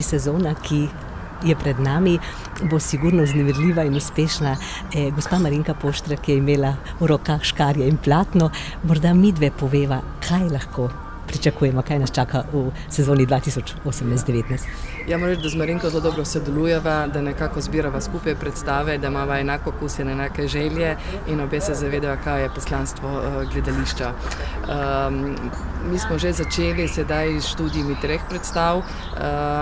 Sezona, ki je pred nami, bo sigurno vznemirljiva in uspešna. Gospa Marinka Poštrar, ki je imela v rokah škarje in platno, morda midve poveva, kaj lahko pričakujemo, kaj nas čaka v sezoni 2018-2019. Ja, moram reči, da z Marinko zelo dobro sodelujeva, da nekako zbirava skupaj predstave, da imava enako okus in enake želje in obe se zavedava, kaj je poslanstvo gledališča. Mi smo že začeli sedaj s študijami 3 predstav.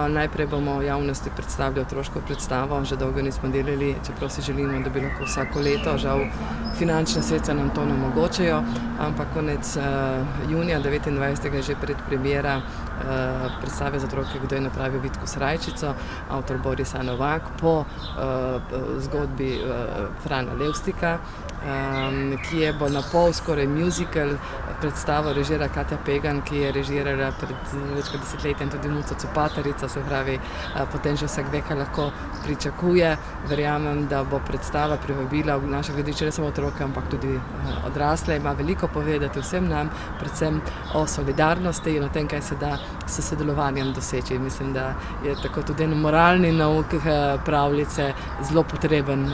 Najprej bomo v javnosti predstavili otroško predstavo, že dolgo nismo delali, čeprav si želimo, da bi lahko vsako leto, žal finančna sredstva nam to ne omogočajo, ampak konec junija 29. je že predpremiera predstave za otroke, Kdo je napravil Vitko Srajčico, avtor Boris A. Novak, po zgodbi Frana Levstika, ki je bo napol skoraj musical predstavo režira Katja Pegan, ki je režirala pred več kot desetletjem tudi Muco Copatarico, se pravi, potem že vsak ve, kaj lahko pričakuje. Verjamem, da bo predstava privabila v naše gledališče ne samo otroke, ampak tudi odrasle. Ima veliko povedati vsem nam, predvsem o solidarnosti in o tem, kaj se da s sodelovanjem doseči. Mislim, da je tako tudi en moralni nauk pravljice zelo potreben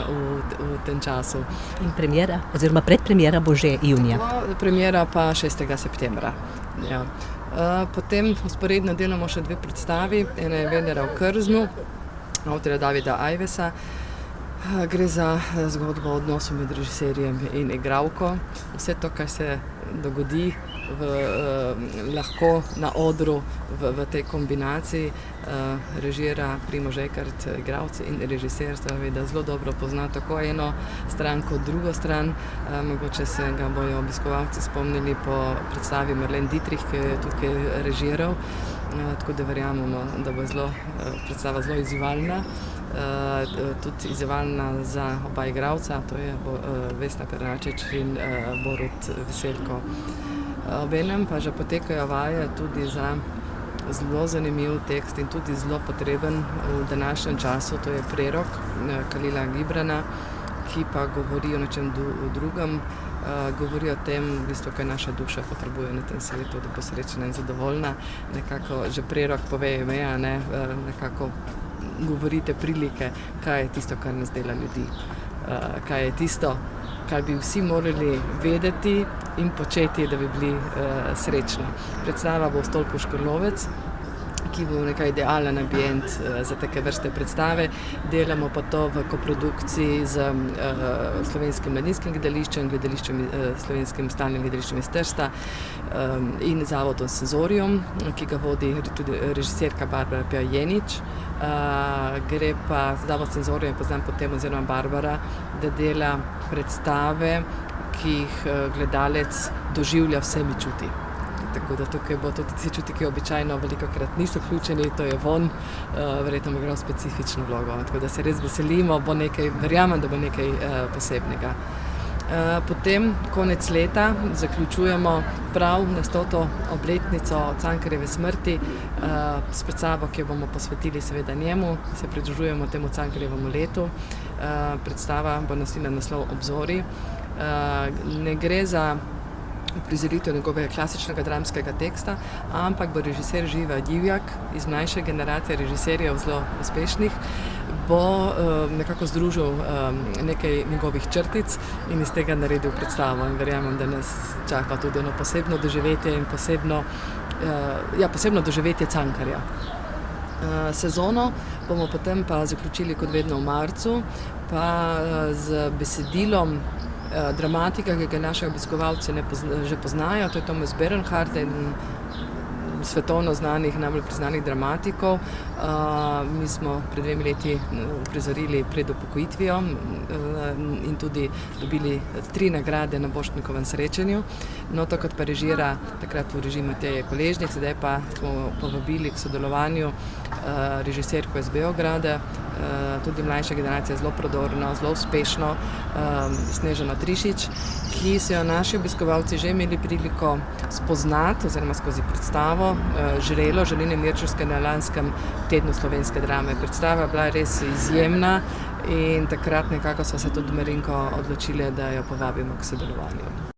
v tem času. In premiera, oziroma predpremiera bo že junija. Premiera pa 6. septembra. Ja. Potem vzporedno delamo še 2 predstavi. Ena je Venera v krznu, avtorja Davida Ajvesa. Gre za zgodbo o odnosu med režiserjem in igralko. Vse to, kar se dogodi lahko na odru v tej kombinaciji, režira Primož Ekart, igralec in režiser, da zelo dobro pozna tako eno stran kot drugo stran. Mogoče se ga bojo obiskovalci spomnili po predstavi Marlene Dietrich, ki je tukaj režiral, tako da verjamemo, da bo predstava zelo izzivalna. Tudi izzivalna za oba igralca, to je Vesna Peračič in Borut Veselko. Obenem pa že potekajo vaje tudi za zelo zanimiv tekst in tudi zelo potreben v današnjem času, to je Prerok Kalila Gibrana, ki pa govori o nečem drugem, govori o tem, v bistvu, kaj naša duša potrebuje na tem svetu, da bo srečna in zadovoljna. Nekako že Prerok pove ime, nekako govorite prilike, kaj je tisto, kar nas dela ljudi, kaj je tisto, kar bi vsi morali vedeti in početi, da bi bili srečni. Predstava bo v Stolpu Škrlovec, ki bo nekaj idealen ambient za take vrste predstave. Delamo pa to v koprodukciji z Slovenskim mladinskim gledališčem, Slovenskim stalnim gledališčem iz Trsta in Zavodom Senzorium, ki ga vodi tudi režiserka Barbara Pjajenič. Gre pa Zavod Senzorium, poznam po tem, oziroma Barbara, da dela predstave, ki jih gledalec doživlja vsemi čuti. Tako da tukaj bo tudi tisti čuti, ki običajno velikokrat niso vključeni, to je vonj, verjetno bo igral specifično vlogo. Tako da se res veselimo, bo nekaj, verjamem, da bo nekaj posebnega. Potem konec leta zaključujemo prav na 100. obletnico Cankarjeve smrti s predstavo, ki jo bomo posvetili seveda njemu, se pridružujemo temu Cankarjevemu letu. Predstava bo nosila naslov Obzori. Ne gre za uprizoritev njegovega klasičnega dramskega teksta, ampak bo režiser Živa Divjak iz mlajše generacije režiserjev zelo uspešnih, bo nekako združil nekaj njegovih črtic in iz tega naredil predstavo. In verjamem, da nas čaka tudi eno posebno doživetje in posebno doživetje Cankarja. Sezono bomo potem pa zaključili kot vedno v marcu, pa z besedilom dramatika, ki ga naši obiskovalci že poznajo, to je Thomas Bernhard, en svetovno znanih, najbolj priznanih dramatikov. Mi smo pred 2 leti uprizorili Pred upokojitvijo in tudi dobili 3 nagrade na Borštnikovem srečanju. No, to kot pa režira takrat v režiji Mateje Koležnik, sedaj pa smo povabili k sodelovanju režiserko iz Beograda, tudi mlajša generacija, zelo prodorno, zelo uspešno, Snežano Trišič, ki so jo naši obiskovalci že imeli priliko spoznati, oziroma skozi predstavo Želine Mirčevske na lanskem tednu slovenske drame. Predstava je bila res izjemna in takrat nekako so se tudi Marinko odločili, da jo povabimo k sodelovanju.